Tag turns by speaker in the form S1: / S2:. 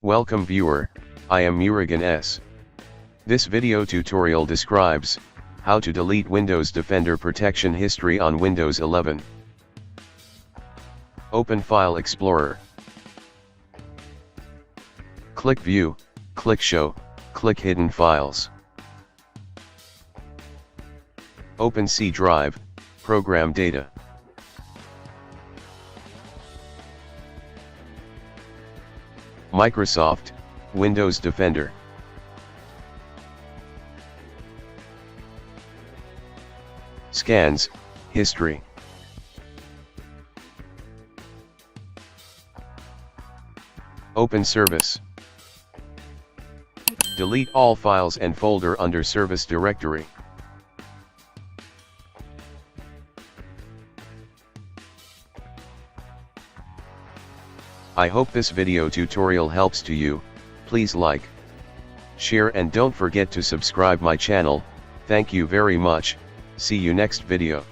S1: Welcome viewer, I am Murugan S. This video tutorial describes how to delete Windows Defender protection history on Windows 11. Open File Explorer. Click View, click Show, click Hidden Files. Open C Drive, Program Data. Microsoft, Windows Defender. Scans, History. Open Service. Delete all files and folder under Service Directory. I hope this video tutorial helps to you. Please like, share and don't forget to subscribe my channel. Thank you very much. See you next video.